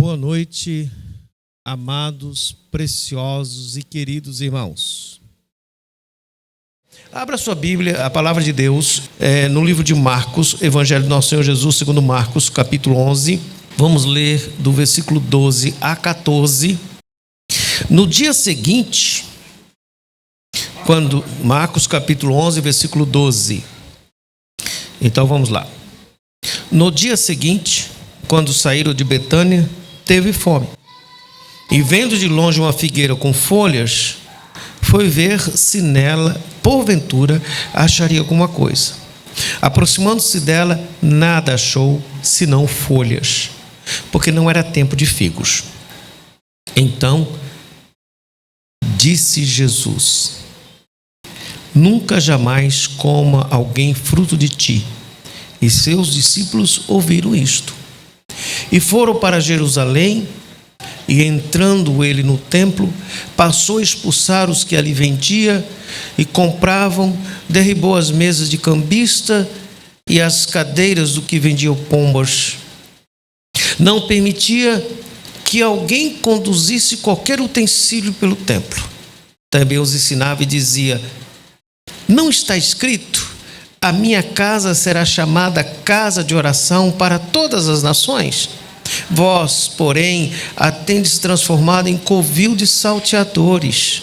Boa noite, amados, preciosos e queridos irmãos. Abra sua Bíblia, a palavra de Deus, no livro de Marcos, Evangelho do Nosso Senhor Jesus, segundo Marcos, capítulo 11. Vamos ler do versículo 12 a 14. No dia seguinte, Marcos, capítulo 11, versículo 12. Então vamos lá. No dia seguinte, quando saíram de Betânia, teve fome. E vendo de longe uma figueira com folhas, foi ver se nela, porventura, acharia alguma coisa. Aproximando-se dela, nada achou, senão folhas, porque não era tempo de figos. Então, disse Jesus: nunca jamais coma alguém fruto de ti. E seus discípulos ouviram isto. E foram para Jerusalém, e entrando ele no templo, passou a expulsar os que ali vendiam e compravam, derribou as mesas de cambista e as cadeiras do que vendiam pombas. Não permitia que alguém conduzisse qualquer utensílio pelo templo. Também os ensinava e dizia: não está escrito: a minha casa será chamada casa de oração para todas as nações? Vós, porém, a tendes transformado em covil de salteadores.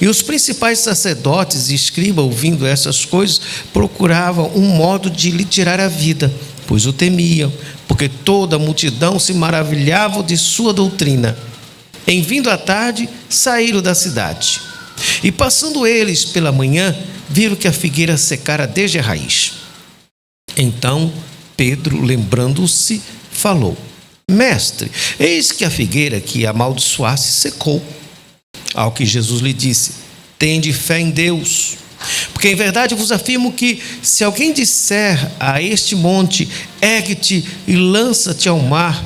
E os principais sacerdotes e escribas, ouvindo essas coisas, procuravam um modo de lhe tirar a vida, pois o temiam, porque toda a multidão se maravilhava de sua doutrina. Em vindo a tarde, saíram da cidade. E passando eles pela manhã, viram que a figueira secara desde a raiz. Então Pedro, lembrando-se, falou: mestre, eis que a figueira que amaldiçoaste secou. Ao que Jesus lhe disse: tende fé em Deus, porque em verdade vos afirmo que, se alguém disser a este monte: ergue-te e lança-te ao mar,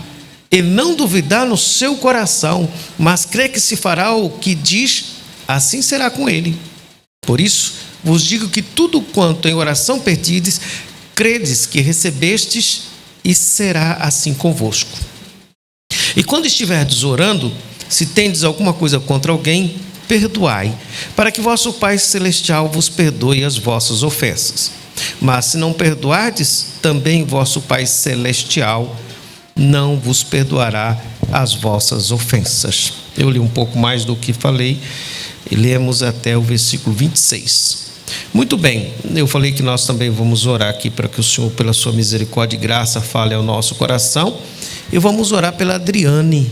e não duvidar no seu coração, mas crê que se fará o que diz, assim será com ele. Por isso vos digo que tudo quanto em oração pedides, credes que recebestes, e será assim convosco. E quando estiverdes orando, se tendes alguma coisa contra alguém, perdoai, para que vosso Pai Celestial vos perdoe as vossas ofensas. Mas se não perdoardes, também vosso Pai Celestial não vos perdoará as vossas ofensas. Eu li um pouco mais do que falei, e lemos até o versículo 26. Muito bem, eu falei que nós também vamos orar aqui para que o Senhor, pela sua misericórdia e graça, fale ao nosso coração. E vamos orar pela Adriane,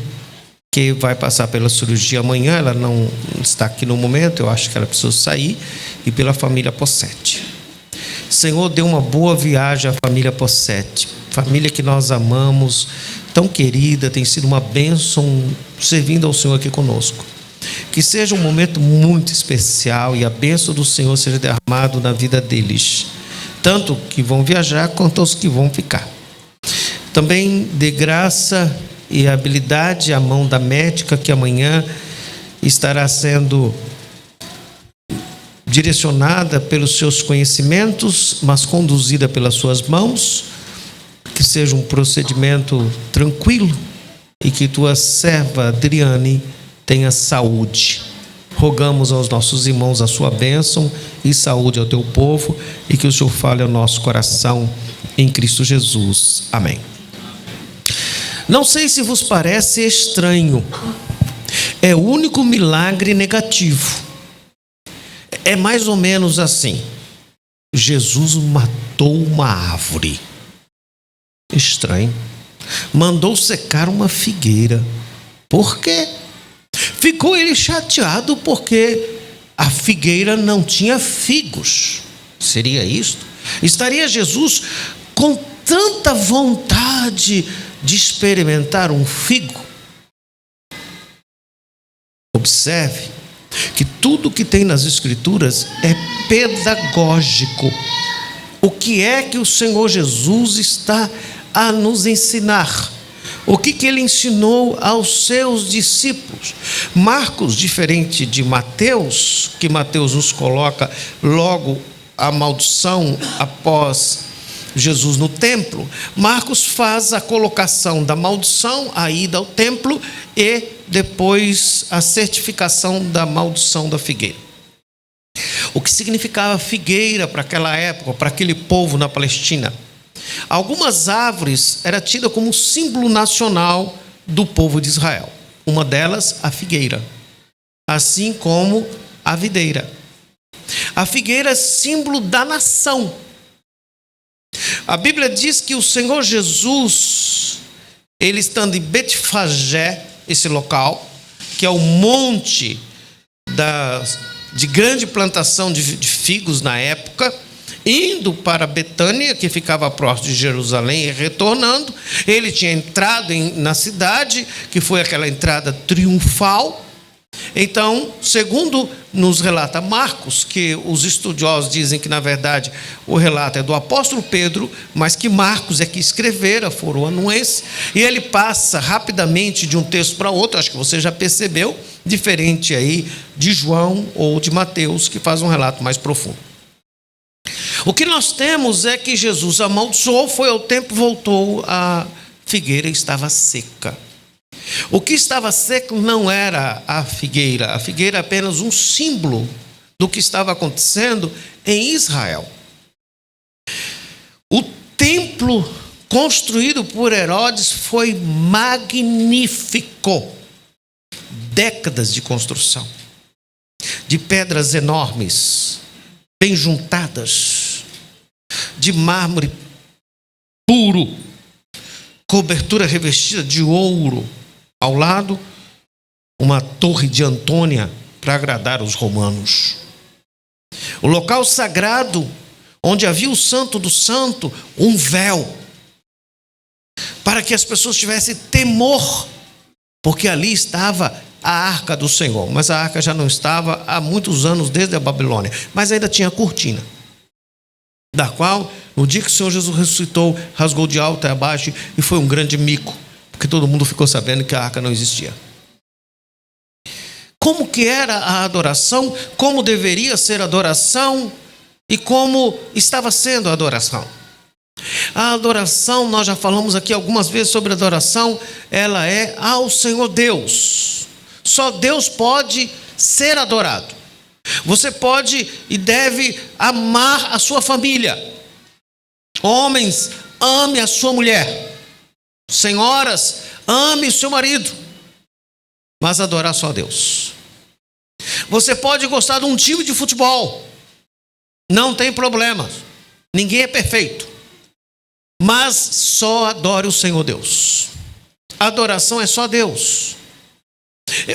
que vai passar pela cirurgia amanhã. Ela não está aqui no momento, eu acho que ela precisa sair. E pela família Possetti. Senhor, dê uma boa viagem à família Possetti, família que nós amamos, tão querida, tem sido uma bênção servindo ao Senhor aqui conosco. Que seja um momento muito especial e a bênção do Senhor seja derramado na vida deles, tanto que vão viajar quanto aos que vão ficar. Também dê graça e habilidade à mão da médica, que amanhã estará sendo direcionada pelos seus conhecimentos, mas conduzida pelas suas mãos. Que seja um procedimento tranquilo e que tua serva Adriane tenha saúde. Rogamos aos nossos irmãos a sua bênção e saúde ao teu povo, e que o Senhor fale ao nosso coração em Cristo Jesus. Amém. Não sei se vos parece estranho, é o único milagre negativo. É mais ou menos assim: Jesus matou uma árvore. Estranho. Mandou secar uma figueira. Por quê? Ficou ele chateado porque a figueira não tinha figos. Seria isto? Estaria Jesus com tanta vontade de experimentar um figo? Observe que tudo que tem nas Escrituras é pedagógico. O que é que o Senhor Jesus está a nos ensinar? O que ele ensinou aos seus discípulos? Marcos, diferente de Mateus, que Mateus nos coloca logo a maldição após Jesus no templo, Marcos faz a colocação da maldição, a ida ao templo e depois a certificação da maldição da figueira. O que significava figueira para aquela época, para aquele povo na Palestina? Algumas árvores eram tidas como símbolo nacional do povo de Israel. Uma delas, a figueira, assim como a videira. A figueira é símbolo da nação. A Bíblia diz que o Senhor Jesus, ele estando em Betfagé, esse local, que é o monte de grande plantação de figos na época, indo para Betânia, que ficava próximo de Jerusalém, e retornando, ele tinha entrado na cidade, que foi aquela entrada triunfal. Então, segundo nos relata Marcos, que os estudiosos dizem que, na verdade, o relato é do apóstolo Pedro, mas que Marcos é que escrevera, foroanuense, e ele passa rapidamente de um texto para outro, acho que você já percebeu, diferente aí de João ou de Mateus, que faz um relato mais profundo. O que nós temos é que Jesus amaldiçoou, foi ao tempo, voltou, a figueira estava seca. O que estava seco não era a figueira é apenas um símbolo do que estava acontecendo em Israel. O templo construído por Herodes foi magnífico. Décadas de construção, de pedras enormes, bem juntadas, de mármore puro, cobertura revestida de ouro. Ao lado, uma torre de Antônia para agradar os romanos. O local sagrado, onde havia o santo do santo, um véu, para que as pessoas tivessem temor, porque ali estava a arca do Senhor. Mas a arca já não estava há muitos anos, desde a Babilônia, mas ainda tinha cortina, da qual, no dia que o Senhor Jesus ressuscitou, rasgou de alto a baixo, e foi um grande mico, porque todo mundo ficou sabendo que a arca não existia. Como que era a adoração, como deveria ser a adoração e como estava sendo a adoração. A adoração, nós já falamos aqui algumas vezes sobre a adoração, ela é ao Senhor Deus. Só Deus pode ser adorado. Você pode e deve amar a sua família. Homens, ame a sua mulher. Senhoras, ame o seu marido, mas adorar só a Deus. Você pode gostar de um time de futebol, não tem problema, ninguém é perfeito, mas só adore o Senhor Deus. A adoração é só Deus.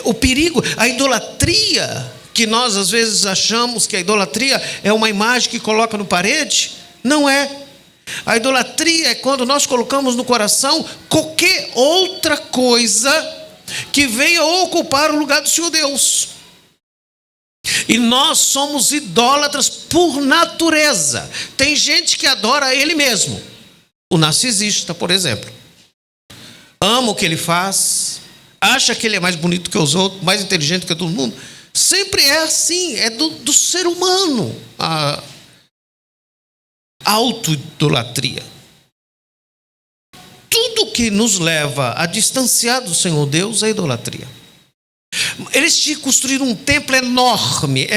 O perigo, a idolatria, que nós às vezes achamos que a idolatria é uma imagem que coloca no parede, não é. A idolatria é quando nós colocamos no coração qualquer outra coisa que venha ocupar o lugar do Senhor Deus. E nós somos idólatras por natureza. Tem gente que adora ele mesmo. O narcisista, por exemplo. Ama o que ele faz, acha que ele é mais bonito que os outros, mais inteligente que todo mundo. Sempre é assim, é do ser humano. A autoidolatria. Tudo que nos leva a distanciar do Senhor Deus é idolatria. Eles tinham construído um templo enorme.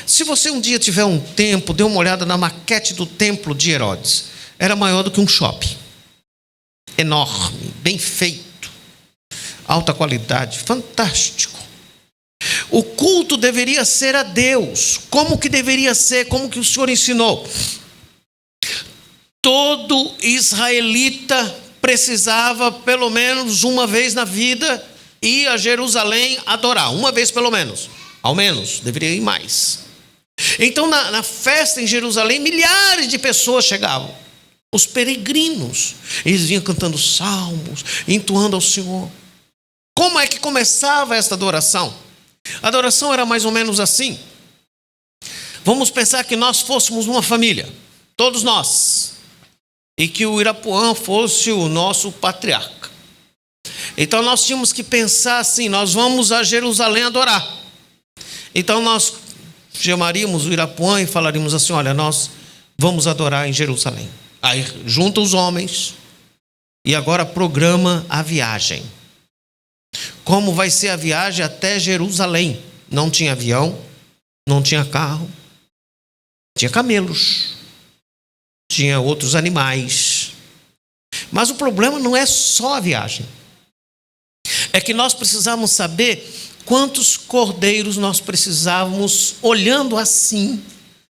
Se você um dia tiver um tempo, dê uma olhada na maquete do templo de Herodes. Era maior do que um shopping. Enorme, bem feito, alta qualidade, fantástico. O culto deveria ser a Deus. Como que deveria ser? Como que o Senhor ensinou? Todo israelita precisava, pelo menos uma vez na vida, ir a Jerusalém adorar. Uma vez pelo menos. Ao menos, deveria ir mais. Então, na festa em Jerusalém, milhares de pessoas chegavam. Os peregrinos. Eles vinham cantando salmos, entoando ao Senhor. Como é que começava esta adoração? A adoração era mais ou menos assim. Vamos pensar que nós fôssemos uma família. Todos nós. E que o Irapuã fosse o nosso patriarca. Então nós tínhamos que pensar assim, nós vamos a Jerusalém adorar. Então nós chamaríamos o Irapuã e falaríamos assim, olha, nós vamos adorar em Jerusalém. Aí junta os homens e agora programa a viagem. Como vai ser a viagem até Jerusalém? Não tinha avião, não tinha carro, tinha camelos, tinha outros animais. Mas o problema não é só a viagem. É que nós precisamos saber quantos cordeiros nós precisávamos, olhando assim.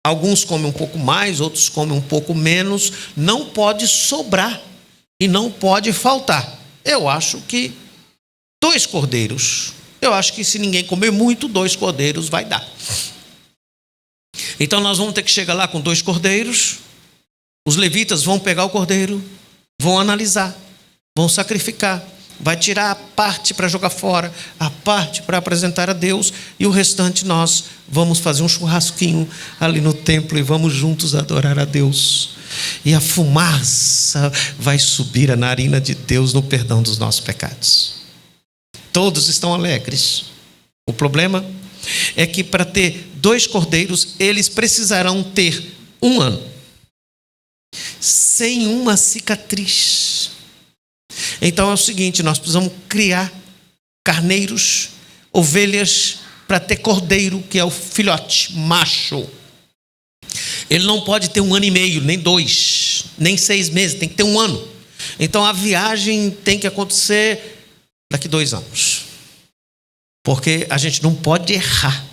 Alguns comem um pouco mais, outros comem um pouco menos. Não pode sobrar e não pode faltar. Eu acho que 2 cordeiros. Eu acho que se ninguém comer muito, 2 cordeiros vai dar. Então nós vamos ter que chegar lá com 2 cordeiros. Os levitas vão pegar o cordeiro, vão analisar, vão sacrificar. Vai tirar a parte para jogar fora, a parte para apresentar a Deus, e o restante nós vamos fazer um churrasquinho ali no templo e vamos juntos adorar a Deus. E a fumaça vai subir a narina de Deus no perdão dos nossos pecados. Todos estão alegres. O problema é que para ter 2 cordeiros, eles precisarão ter 1 ano sem uma cicatriz. Então é o seguinte, nós precisamos criar carneiros, ovelhas, para ter cordeiro, que é o filhote, macho. Ele não pode ter 1 ano e meio, nem 2, nem 6 meses, tem que ter 1 ano. Então a viagem tem que acontecer daqui 2 anos. Porque a gente não pode errar.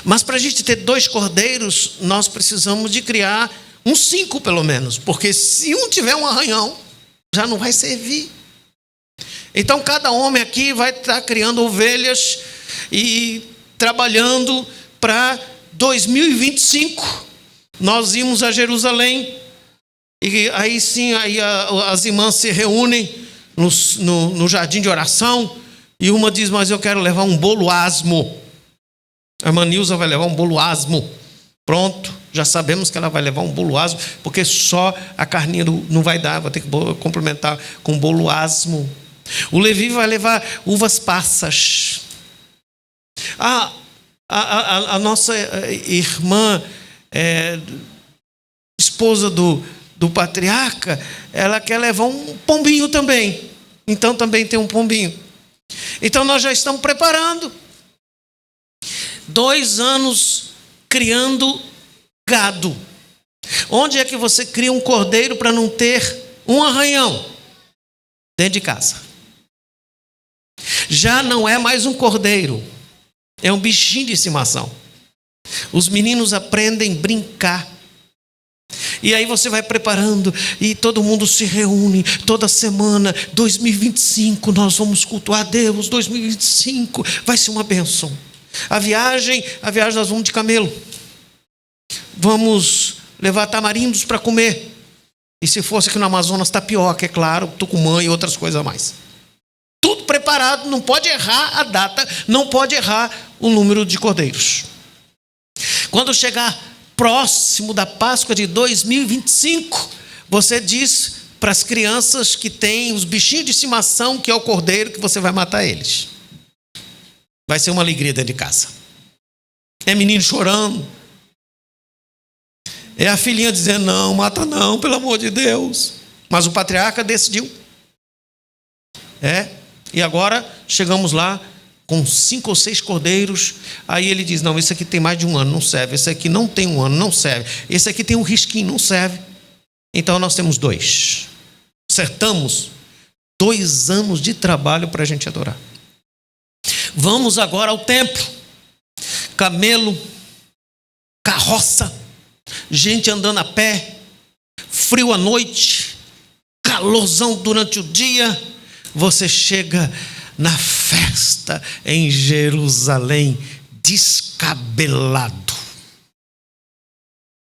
Mas para a gente ter 2 cordeiros, nós precisamos de criar uns 5 pelo menos. Porque se um tiver um arranhão, já não vai servir. Então cada homem aqui vai estar criando ovelhas e trabalhando para 2025. Nós íamos a Jerusalém e aí sim as irmãs se reúnem no jardim de oração e uma diz: mas eu quero levar um bolo asmo. A irmã Nilza vai levar um bolo asmo. Pronto, já sabemos que ela vai levar um bolo asmo, porque só a carninha não vai dar, vai ter que complementar com bolo asmo. O Levi vai levar uvas passas. A nossa irmã, esposa do patriarca, ela quer levar um pombinho também. Então também tem um pombinho. Então nós já estamos preparando. 2 anos criando gado. Onde é que você cria um cordeiro para não ter um arranhão? Dentro de casa. Já não é mais um cordeiro, é um bichinho de estimação. Os meninos aprendem a brincar. E aí você vai preparando e todo mundo se reúne toda semana. 2025 nós vamos cultuar a Deus. 2025 vai ser uma bênção. A viagem nós vamos de camelo. Vamos levar tamarindos para comer. E se fosse aqui no Amazonas, tapioca, é claro, tucumã e outras coisas a mais. Tudo preparado, não pode errar a data, não pode errar o número de cordeiros. Quando chegar próximo da Páscoa de 2025, você diz para as crianças que têm os bichinhos de estimação, que é o cordeiro, que você vai matar eles. Vai ser uma alegria dentro de casa. É menino chorando. É a filhinha dizendo: não, mata não, pelo amor de Deus. Mas o patriarca decidiu. E agora chegamos lá com 5 ou 6 cordeiros. Aí ele diz: não, esse aqui tem mais de 1 ano, não serve. Esse aqui não tem 1 ano, não serve. Esse aqui tem um risquinho, não serve. Então nós temos 2. Acertamos 2 anos de trabalho para a gente adorar. Vamos agora ao templo. Camelo, carroça, gente andando a pé, frio à noite, calorzão durante o dia. Você chega na festa em Jerusalém, descabelado,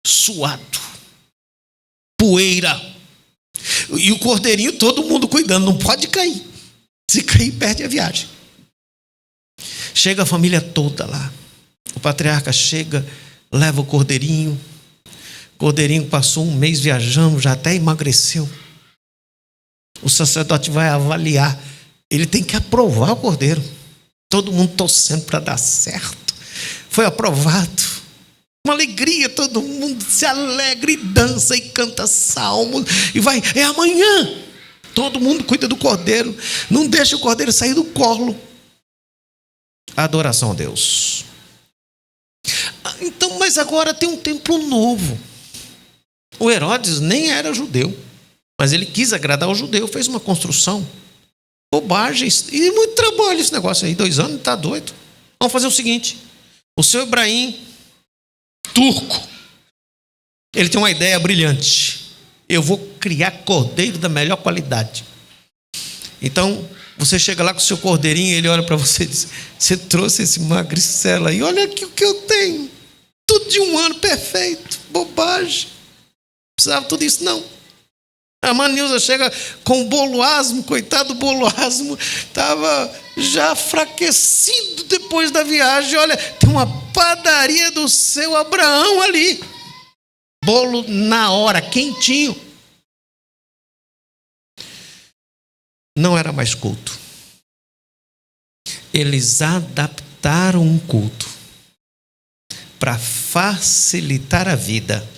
suado, poeira, e o cordeirinho todo mundo cuidando, não pode cair. Se cair, perde a viagem. Chega a família toda lá. O patriarca chega, leva o cordeirinho. O cordeirinho passou 1 mês viajando, já até emagreceu. O sacerdote vai avaliar. Ele tem que aprovar o cordeiro. Todo mundo torcendo para dar certo. Foi aprovado. Uma alegria, todo mundo se alegra e dança e canta salmos. E vai, é amanhã. Todo mundo cuida do cordeiro. Não deixa o cordeiro sair do colo. Adoração a Deus. Então, mas agora tem um templo novo. O Herodes nem era judeu, mas ele quis agradar o judeu, fez uma construção. Bobagens. E muito trabalho esse negócio aí. 2 anos, está doido. Vamos fazer o seguinte. O seu Ibrahim, turco, ele tem uma ideia brilhante. Eu vou criar cordeiro da melhor qualidade. Então, você chega lá com o seu cordeirinho, ele olha para você e diz: você trouxe esse magricela aí, olha aqui o que eu tenho. Tudo de 1 ano perfeito. Bobagem. Não precisava tudo isso, não. A Manilza chega com o boloasmo, coitado do boloasmo, estava já enfraquecido depois da viagem. Olha, tem uma padaria do seu Abraão ali. Bolo na hora, quentinho. Não era mais culto. Eles adaptaram um culto para facilitar a vida,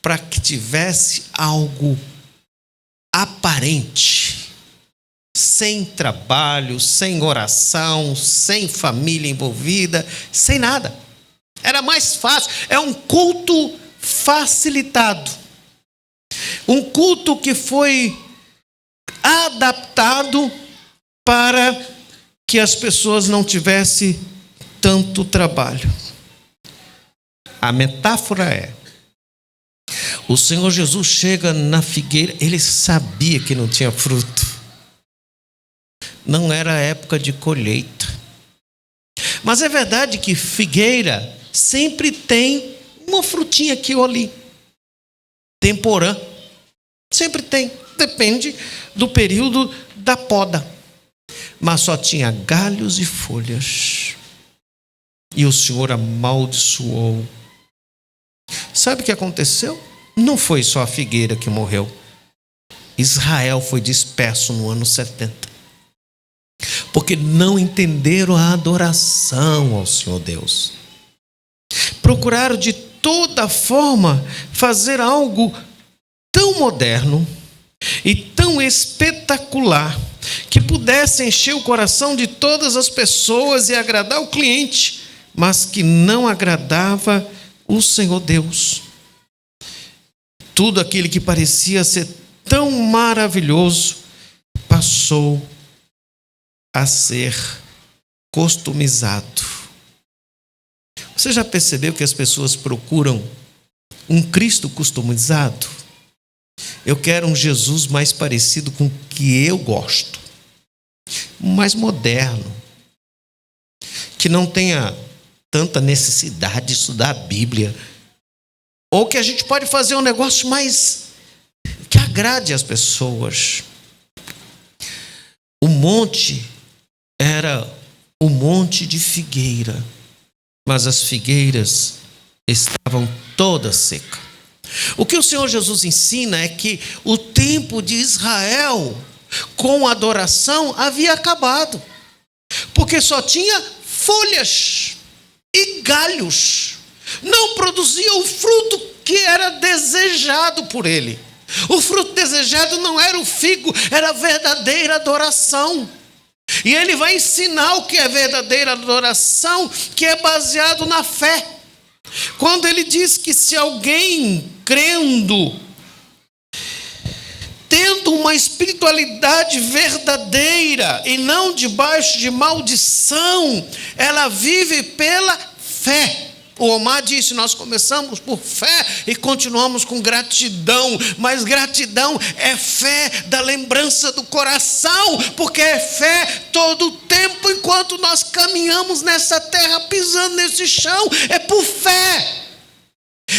para que tivesse algo aparente, sem trabalho, sem oração, sem família envolvida, sem nada. Era mais fácil. É um culto facilitado. Um culto que foi adaptado para que as pessoas não tivessem tanto trabalho. A metáfora é: o Senhor Jesus chega na figueira, ele sabia que não tinha fruto. Não era época de colheita. Mas é verdade que figueira sempre tem uma frutinha aqui ou ali. Temporã. Sempre tem. Depende do período da poda. Mas só tinha galhos e folhas. E o Senhor amaldiçoou. Sabe o que aconteceu? Não foi só a figueira que morreu. Israel foi disperso no ano 70. Porque não entenderam a adoração ao Senhor Deus. Procuraram de toda forma fazer algo tão moderno e tão espetacular que pudesse encher o coração de todas as pessoas e agradar o cliente, mas que não agradava o Senhor Deus. Tudo aquilo que parecia ser tão maravilhoso passou a ser customizado. Você já percebeu que as pessoas procuram um Cristo customizado? Eu quero um Jesus mais parecido com o que eu gosto, mais moderno, que não tenha tanta necessidade de estudar a Bíblia, ou que a gente pode fazer um negócio mais que agrade as pessoas. O monte era o monte de figueira, mas as figueiras estavam todas secas. O que o Senhor Jesus ensina é que o tempo de Israel com adoração havia acabado, porque só tinha folhas e galhos, não produzia o fruto que era desejado por ele. O fruto desejado não era o figo, era a verdadeira adoração. E ele vai ensinar o que é verdadeira adoração, que é baseado na fé. Quando ele diz que se alguém crendo, tendo uma espiritualidade verdadeira e não debaixo de maldição, ela vive pela fé. O Omar disse: nós começamos por fé e continuamos com gratidão, mas gratidão é fé da lembrança do coração, porque é fé todo o tempo enquanto nós caminhamos nessa terra, pisando nesse chão, é por fé.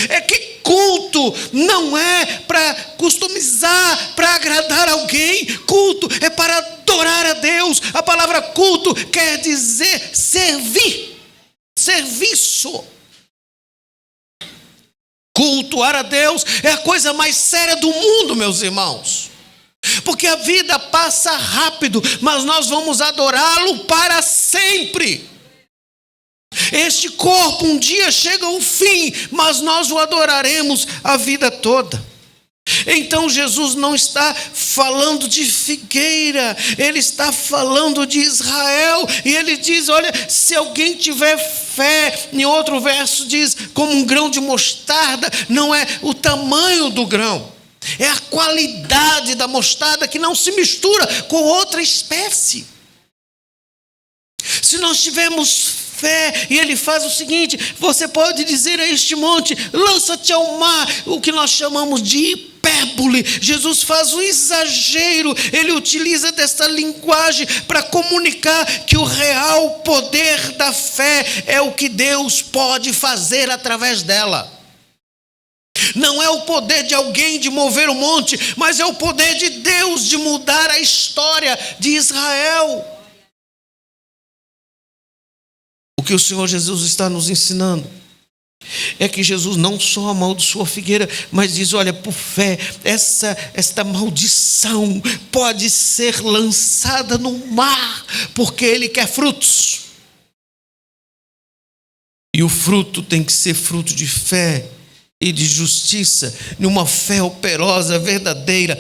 É que culto não é para customizar, para agradar alguém. Culto é para adorar a Deus. A palavra culto quer dizer servir, serviço. Cultuar a Deus é a coisa mais séria do mundo, meus irmãos. Porque a vida passa rápido, mas nós vamos adorá-lo para sempre. Este corpo um dia chega ao fim, mas nós o adoraremos a vida toda. Então Jesus não está falando de figueira, ele está falando de Israel, e ele diz: olha, se alguém tiver fé, em outro verso diz, como um grão de mostarda, não é o tamanho do grão, é a qualidade da mostarda que não se mistura com outra espécie. Se nós tivermos fé, e ele faz o seguinte: você pode dizer a este monte, lança-te ao mar, o que nós chamamos de hipérbole. Jesus faz o exagero, ele utiliza dessa linguagem para comunicar que o real poder da fé é o que Deus pode fazer através dela. Não é o poder de alguém de mover o monte, mas é o poder de Deus de mudar a história de Israel. O que o Senhor Jesus está nos ensinando é que Jesus não só amaldiçoou a figueira, mas diz: olha, por fé, esta maldição pode ser lançada no mar, porque Ele quer frutos. E o fruto tem que ser fruto de fé e de justiça, de uma fé operosa, verdadeira,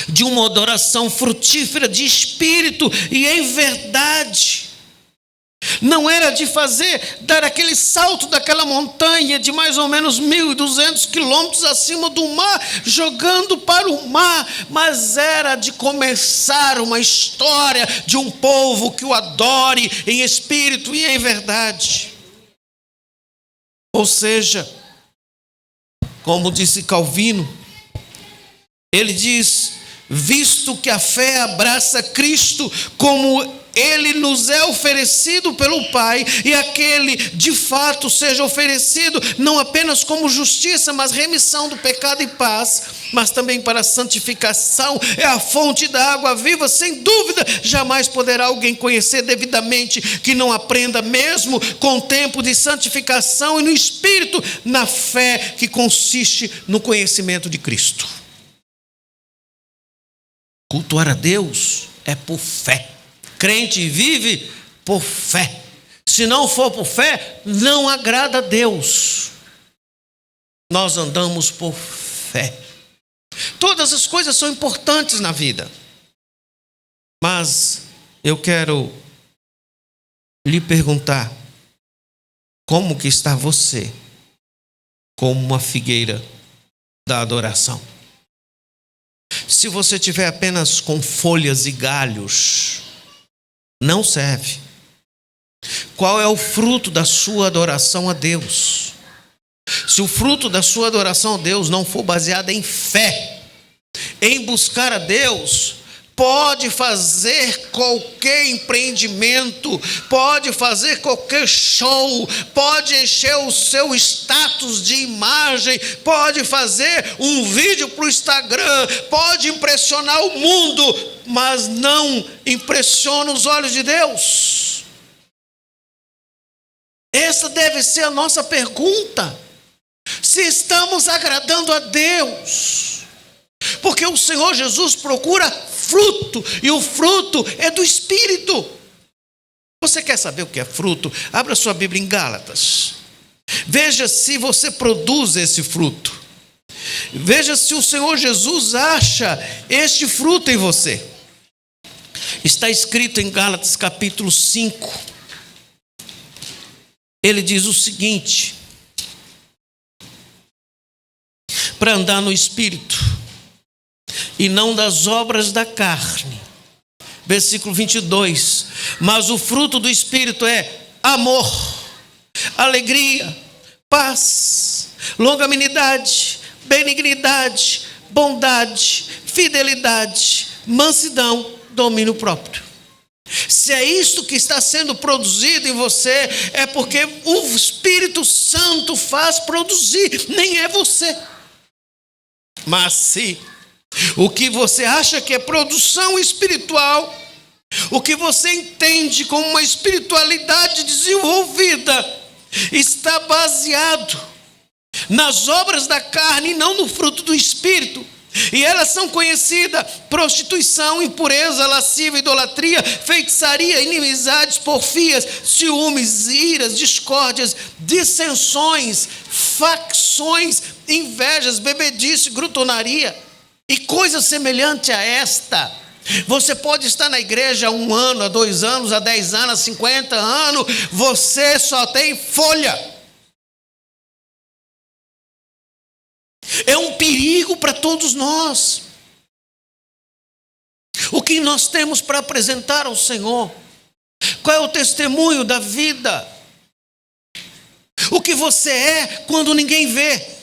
de uma adoração frutífera de espírito e em verdade. Não era de dar aquele salto daquela montanha de mais ou menos 1.200 quilômetros acima do mar, jogando para o mar, mas era de começar uma história de um povo que o adore em espírito e em verdade. Ou seja, como disse Calvino, ele diz: visto que a fé abraça Cristo como Ele nos é oferecido pelo Pai, e aquele de fato seja oferecido não apenas como justiça, mas remissão do pecado e paz, mas também para santificação, é a fonte da água viva, sem dúvida, jamais poderá alguém conhecer devidamente que não aprenda mesmo com o tempo de santificação e no Espírito, na fé que consiste no conhecimento de Cristo. Cultuar a Deus é por fé. Crente vive por fé. Se não for por fé, não agrada a Deus. Nós andamos por fé. Todas as coisas são importantes na vida, mas eu quero lhe perguntar: como que está você como uma figueira da adoração? Se você tiver apenas com folhas e galhos, não serve. Qual é o fruto da sua adoração a Deus? Se o fruto da sua adoração a Deus não for baseado em fé, em buscar a Deus, pode fazer qualquer empreendimento, pode fazer qualquer show, pode encher o seu status de imagem, pode fazer um vídeo para o Instagram, pode impressionar o mundo, mas não impressiona os olhos de Deus. Essa deve ser a nossa pergunta: se estamos agradando a Deus. Porque o Senhor Jesus procura fruto, e o fruto é do Espírito. Você quer saber o que é fruto? Abra sua Bíblia em Gálatas. Veja se você produz esse fruto. Veja se o Senhor Jesus acha este fruto em você. Está escrito em Gálatas capítulo 5. Ele diz o seguinte: para andar no Espírito e não das obras da carne. Versículo 22. Mas o fruto do Espírito é amor, alegria, paz, longanimidade, benignidade, bondade, fidelidade, mansidão, domínio próprio. Se é isto que está sendo produzido em você, é porque o Espírito Santo faz produzir, nem é você. Mas se o que você acha que é produção espiritual, o que você entende como uma espiritualidade desenvolvida, está baseado nas obras da carne e não no fruto do Espírito, E elas são conhecidas: prostituição, impureza, lascívia, idolatria, feitiçaria, inimizades, porfias, ciúmes, iras, discórdias, dissensões, facções, invejas, bebedice, glutonaria e coisas semelhantes a esta. Você pode estar na igreja há 1 ano, há 2 anos, há 10 anos, há 50 anos, você só tem folha. É um perigo para todos nós. O que nós temos para apresentar ao Senhor? Qual é o testemunho da vida? O que você é quando ninguém vê?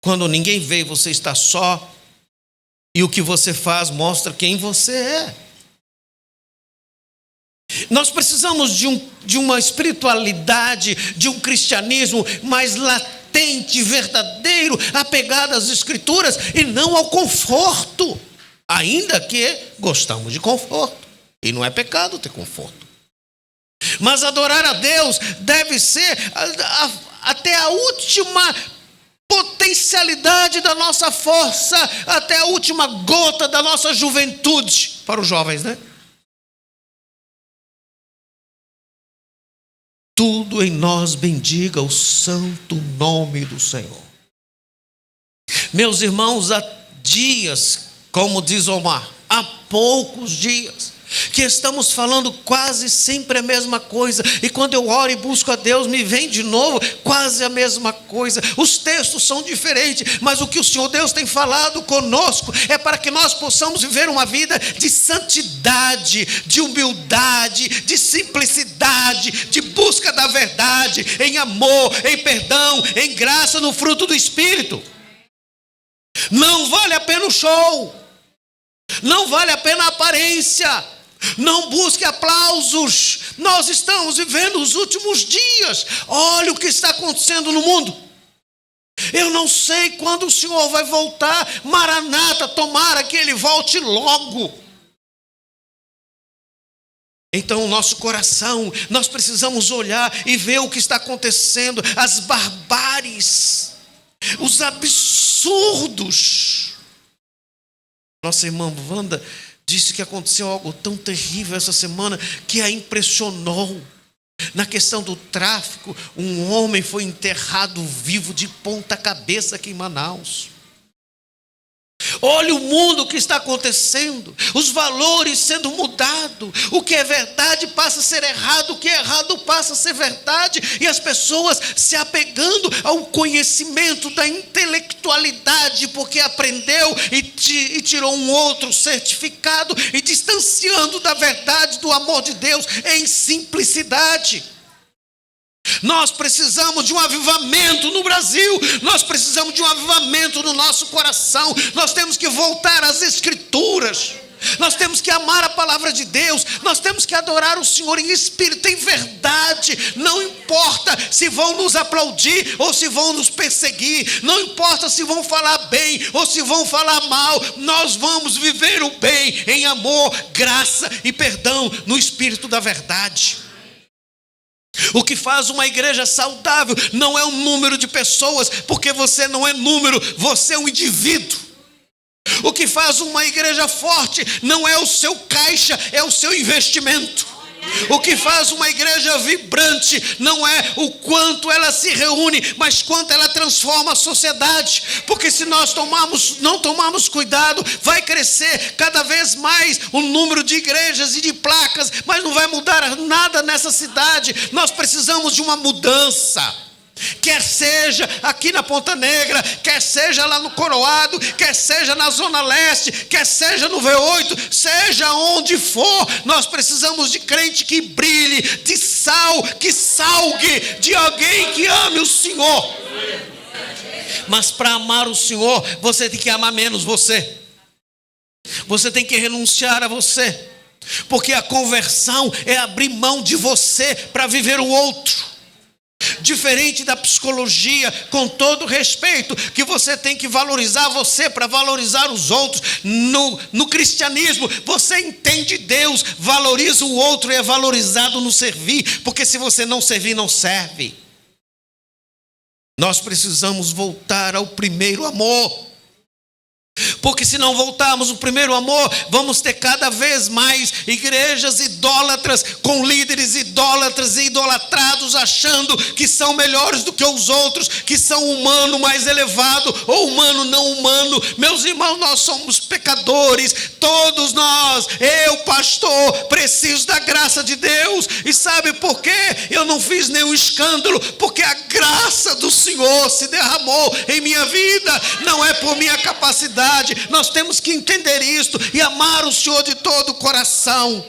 Quando ninguém vê, você está só, e o que você faz mostra quem você é. Nós precisamos de uma espiritualidade, de um cristianismo mais latente, verdadeiro, apegado às Escrituras e não ao conforto, ainda que gostamos de conforto, e não é pecado ter conforto. Mas adorar a Deus deve ser até a última potencialidade da nossa força, até a última gota da nossa juventude, para os jovens, né? Tudo em nós bendiga o santo nome do Senhor. Meus irmãos, há dias, como diz Omar, há poucos dias, que estamos falando quase sempre a mesma coisa, e quando eu oro e busco a Deus, me vem de novo quase a mesma coisa. Os textos são diferentes, mas o que o Senhor Deus tem falado conosco é para que nós possamos viver uma vida de santidade, de humildade, de simplicidade, de busca da verdade, em amor, em perdão, em graça, no fruto do Espírito. Não vale a pena o show, não vale a pena a aparência. Não busque aplausos. Nós estamos vivendo os últimos dias. Olha o que está acontecendo no mundo. Eu não sei quando o Senhor vai voltar. Maranata, tomara que Ele volte logo. Então o nosso coração, nós precisamos olhar e ver o que está acontecendo. As barbáries, os absurdos. Nossa irmã Wanda disse que aconteceu algo tão terrível essa semana que a impressionou. Na questão do tráfico, um homem foi enterrado vivo de ponta cabeça aqui em Manaus. Olha o mundo que está acontecendo, os valores sendo mudados, o que é verdade passa a ser errado, o que é errado passa a ser verdade, e as pessoas se apegando ao conhecimento da intelectualidade, porque aprendeu e tirou um outro certificado, e distanciando da verdade, do amor de Deus, em simplicidade. Nós precisamos de um avivamento no Brasil, nós precisamos de um avivamento no nosso coração, nós temos que voltar às Escrituras, nós temos que amar a palavra de Deus, nós temos que adorar o Senhor em espírito, em verdade. Não importa se vão nos aplaudir ou se vão nos perseguir, não importa se vão falar bem ou se vão falar mal, nós vamos viver o bem em amor, graça e perdão no espírito da verdade. O que faz uma igreja saudável não é o número de pessoas, porque você não é número, você é um indivíduo. O que faz uma igreja forte não é o seu caixa, é o seu investimento. O que faz uma igreja vibrante não é o quanto ela se reúne, mas quanto ela transforma a sociedade. Porque se nós não tomarmos cuidado, vai crescer cada vez mais o número de igrejas e de placas, mas não vai mudar nada nessa cidade. Nós precisamos de uma mudança. Quer seja aqui na Ponta Negra, quer seja lá no Coroado, quer seja na Zona Leste, quer seja no V8, seja onde for, nós precisamos de crente que brilhe, de sal, que salgue, de alguém que ame o Senhor. Mas para amar o Senhor, você tem que amar menos você. Você tem que renunciar a você, porque a conversão é abrir mão de você para viver o outro. Diferente da psicologia, com todo respeito, que você tem que valorizar você para valorizar os outros. No cristianismo, você entende Deus, valoriza o outro e é valorizado no servir, porque se você não servir, não serve. Nós precisamos voltar ao primeiro amor. Porque se não voltarmos ao primeiro amor, vamos ter cada vez mais igrejas idólatras, com líderes idólatras e idolatrados, achando que são melhores do que os outros, que são humano mais elevado ou humano não humano. Meus irmãos, nós somos pecadores, todos nós. Eu, pastor, preciso da graça de Deus. E sabe por quê? Eu não fiz nenhum escândalo, porque a graça do Senhor se derramou em minha vida, não é por minha capacidade. Nós temos que entender isto e amar o Senhor de todo o coração.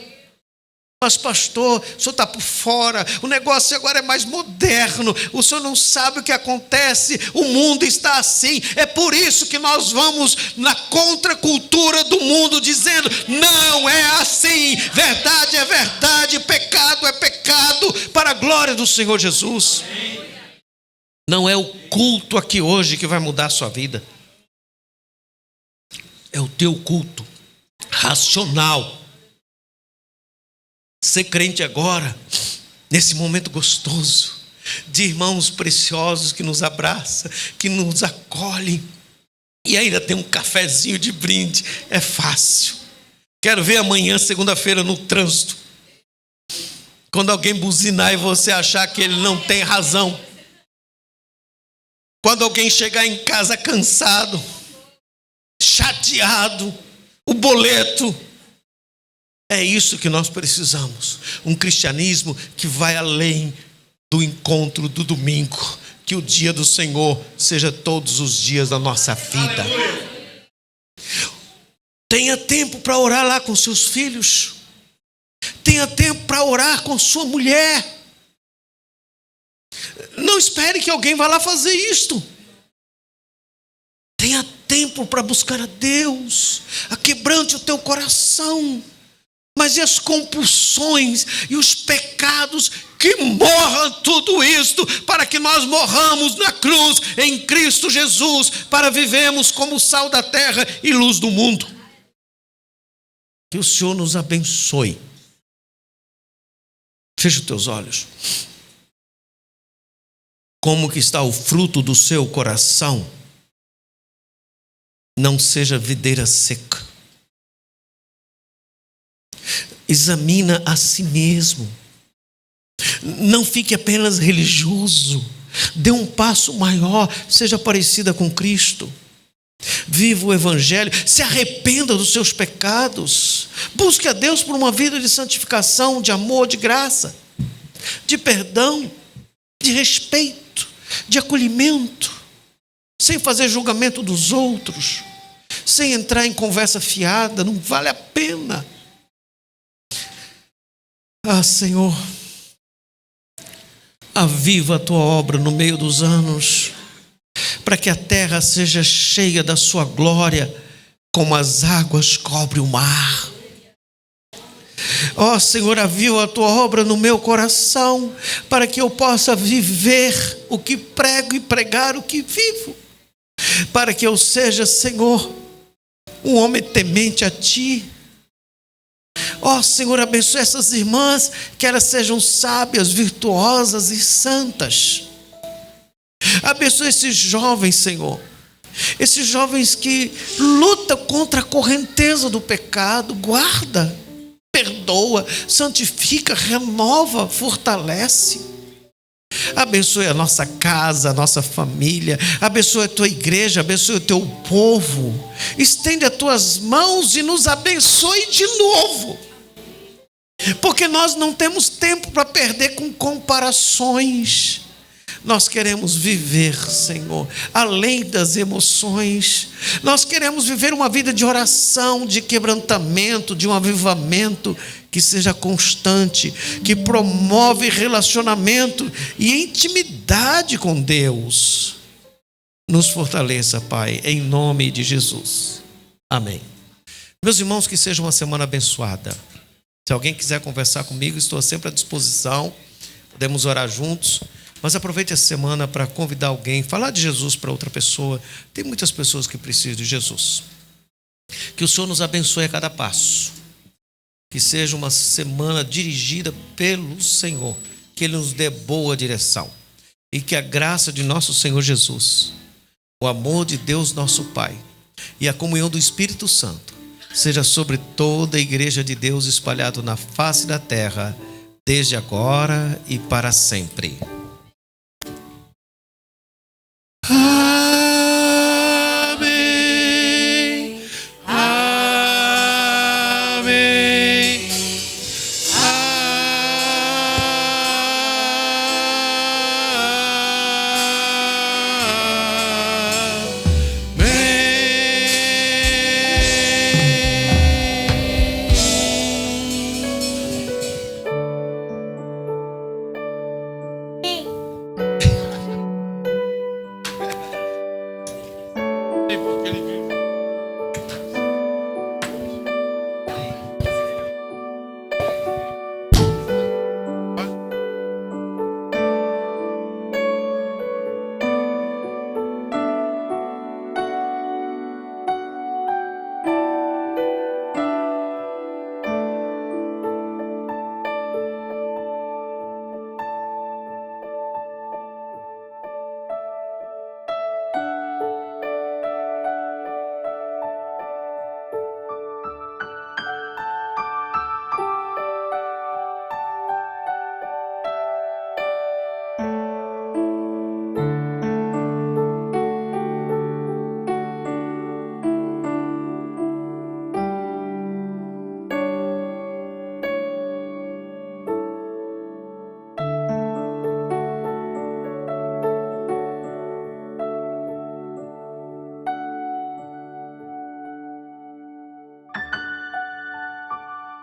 Mas pastor, o senhor está por fora, o negócio agora é mais moderno, o senhor não sabe o que acontece, o mundo está assim. É por isso que nós vamos na contracultura do mundo, dizendo: não é assim, verdade é verdade, pecado é pecado, para a glória do Senhor Jesus. Não é o culto aqui hoje que vai mudar a sua vida. É o teu culto racional. Ser crente agora, nesse momento gostoso, de irmãos preciosos que nos abraçam, que nos acolhem, e ainda tem um cafezinho de brinde, é fácil. Quero ver amanhã, segunda-feira, no trânsito, quando alguém buzinar e você achar que ele não tem razão. Quando alguém chegar em casa cansado, chateado, o boleto. É isso que nós precisamos. Um cristianismo que vai além do encontro do domingo. Que o dia do Senhor seja todos os dias da nossa vida. Tenha tempo para orar lá com seus filhos. Tenha tempo para orar com sua mulher. Não espere que alguém vá lá fazer isto. Tenha tempo para buscar a Deus, aquebrante o teu coração, mas e as compulsões e os pecados, que morram tudo isto, para que nós morramos na cruz em Cristo Jesus, para vivermos como sal da terra e luz do mundo. Que o Senhor nos abençoe. Feche os teus olhos. Como que está o fruto do seu coração? Não seja videira seca. Examina a si mesmo. Não fique apenas religioso. Dê um passo maior. Seja parecida com Cristo. Viva o Evangelho. Se arrependa dos seus pecados. Busque a Deus por uma vida de santificação, de amor, de graça, de perdão, de respeito, de acolhimento, sem fazer julgamento dos outros, sem entrar em conversa fiada. Não vale a pena. Ah, Senhor, aviva a tua obra no meio dos anos, para que a terra seja cheia da sua glória, como as águas cobrem o mar. Ó Senhor, aviva a tua obra no meu coração, para que eu possa viver o que prego e pregar o que vivo, para que eu seja, Senhor, um homem temente a Ti. Ó Senhor, abençoe essas irmãs, que elas sejam sábias, virtuosas e santas. Abençoe esses jovens, Senhor, esses jovens que lutam contra a correnteza do pecado. Guarda, perdoa, santifica, renova, fortalece. Abençoe a nossa casa, a nossa família. Abençoe a tua igreja, abençoe o teu povo. Estende as tuas mãos e nos abençoe de novo, porque nós não temos tempo para perder com comparações. Nós queremos viver, Senhor, além das emoções. Nós queremos viver uma vida de oração, de quebrantamento, de um avivamento que seja constante, que promove relacionamento e intimidade com Deus. Nos fortaleça, Pai, em nome de Jesus. Amém. Meus irmãos, que seja uma semana abençoada. Se alguém quiser conversar comigo, estou sempre à disposição. Podemos orar juntos. Mas aproveite essa semana para convidar alguém, falar de Jesus para outra pessoa. Tem muitas pessoas que precisam de Jesus. Que o Senhor nos abençoe a cada passo. Que seja uma semana dirigida pelo Senhor. Que Ele nos dê boa direção. e que a graça de nosso Senhor Jesus, o amor de Deus nosso Pai e a comunhão do Espírito Santo seja sobre toda a igreja de Deus espalhada na face da terra, desde agora e para sempre.